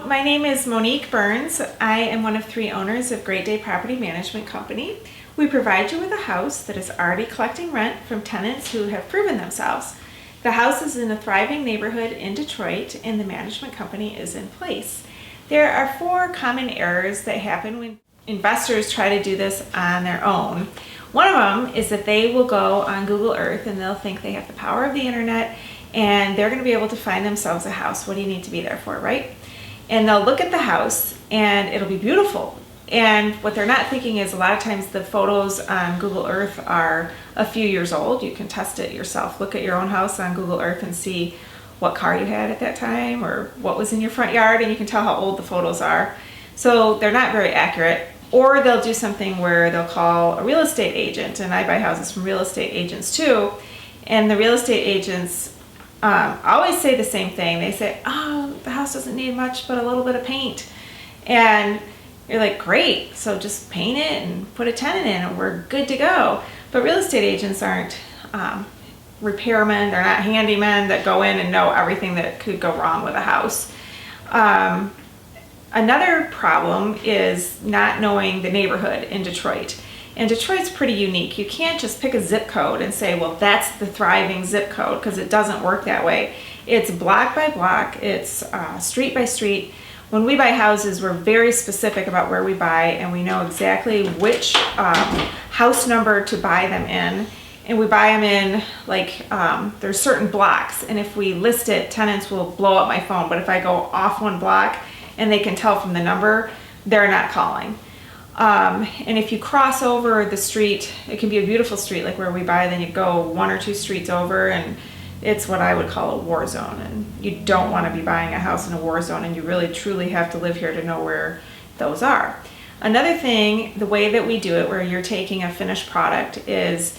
my name is Monique Burns. I am one of 3 owners of Great Day Property Management Company. We provide you with a house that is already collecting rent from tenants who have proven themselves. The house is in a thriving neighborhood in Detroit and the management company is in place. There are 4 common errors that happen when investors try to do this on their own. One of them is that they will go on Google Earth and they'll think they have the power of the internet and they're going to be able to find themselves a house. What do you need to be there for, right? And they'll look at the house and it'll be beautiful. And what they're not thinking is a lot of times the photos on Google Earth are a few years old. You can test it yourself. Look at your own house on Google Earth and see what car you had at that time or what was in your front yard, and you can tell how old the photos are. So they're not very accurate. Or they'll do something where they'll call a real estate agent, and I buy houses from real estate agents too, and the real estate agents always say the same thing. They say, oh, the house doesn't need much but a little bit of paint. And you're like, great, so just paint it and put a tenant in and we're good to go. But real estate agents aren't repairmen, they're not handymen that go in and know everything that could go wrong with a house. Another problem is not knowing the neighborhood in Detroit. And Detroit's pretty unique. You can't just pick a zip code and say, well, that's the thriving zip code, because it doesn't work that way. It's block by block, it's street by street. When we buy houses, we're very specific about where we buy, and we know exactly which house number to buy them in. And we buy them in, like, there's certain blocks, and if we list it, tenants will blow up my phone. But if I go off one block and they can tell from the number, they're not calling. And if you cross over the street, it can be a beautiful street like where we buy, then you go 1 or 2 streets over and it's what I would call a war zone. And you don't want to be buying a house in a war zone, and you really truly have to live here to know where those are. Another thing, the way that we do it, where you're taking a finished product, is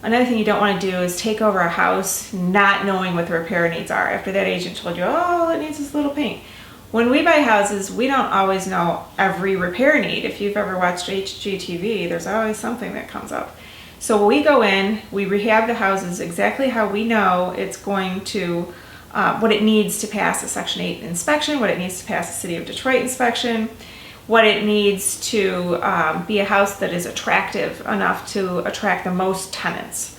another thing you don't want to do is take over a house not knowing what the repair needs are. After that agent told you, oh, it needs this little paint. When we buy houses, we don't always know every repair need. If you've ever watched HGTV, there's always something that comes up. So we go in, we rehab the houses exactly how we know it's going to, what it needs to pass a Section 8 inspection, what it needs to pass a City of Detroit inspection, what it needs to be a house that is attractive enough to attract the most tenants.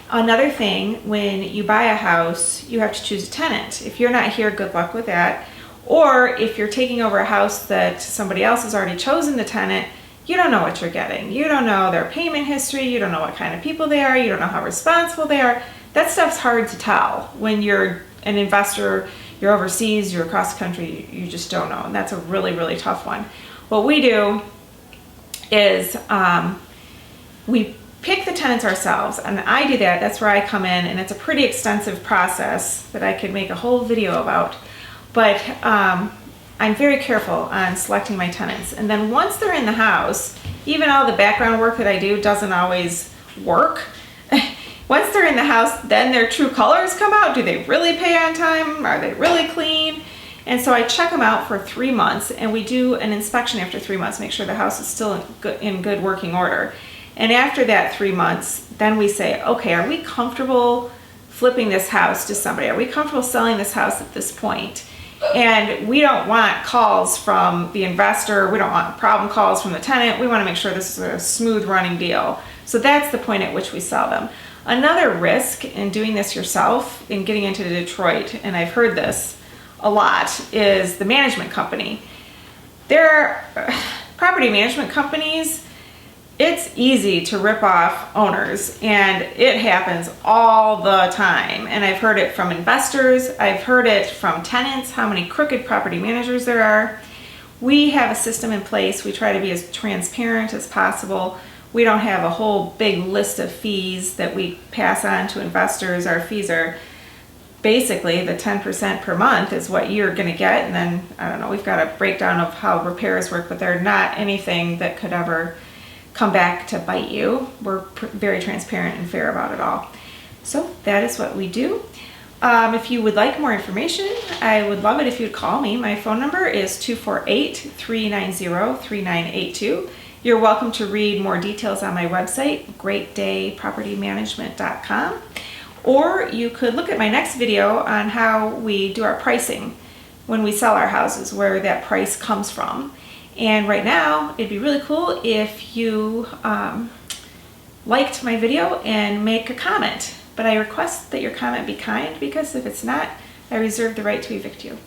Another thing, when you buy a house, you have to choose a tenant. If you're not here, good luck with that. Or if you're taking over a house that somebody else has already chosen the tenant, you don't know what you're getting. You don't know their payment history, you don't know what kind of people they are, you don't know how responsible they are. That stuff's hard to tell. When you're an investor, you're overseas, you're across the country, you just don't know. And that's a really, really tough one. What we do is we pick the tenants ourselves, and I do that. That's where I come in, and it's a pretty extensive process that I could make a whole video about. But I'm very careful on selecting my tenants. And then once they're in the house, even all the background work that I do doesn't always work. Once they're in the house, then their true colors come out. Do they really pay on time? Are they really clean? And so I check them out for 3 months, and we do an inspection after 3 months, make sure the house is still in good working order. And after that 3 months, then we say, okay, are we comfortable flipping this house to somebody? Are we comfortable selling this house at this point? And we don't want calls from the investor. We don't want problem calls from the tenant. We want to make sure this is a smooth running deal. So that's the point at which we sell them. Another risk in doing this yourself, in getting into Detroit, and I've heard this a lot, is the management company. There are property management companies. It's easy to rip off owners, and it happens all the time. And I've heard it from investors, I've heard it from tenants, how many crooked property managers there are. We have a system in place. We try to be as transparent as possible. We don't have a whole big list of fees that we pass on to investors. Our fees are basically the 10% per month is what you're going to get. And then, I don't know, we've got a breakdown of how repairs work, but they're not anything that could ever come back to bite you. We're very transparent and fair about it all. So that is what we do. If you would like more information, I would love it if you'd call me. My phone number is 248-390-3982. You're welcome to read more details on my website, greatdaypropertymanagement.com. Or you could look at my next video on how we do our pricing. when we sell our houses, where that price comes from. And right now, it'd be really cool if you liked my video and make a comment. But I request that your comment be kind, because if it's not, I reserve the right to evict you.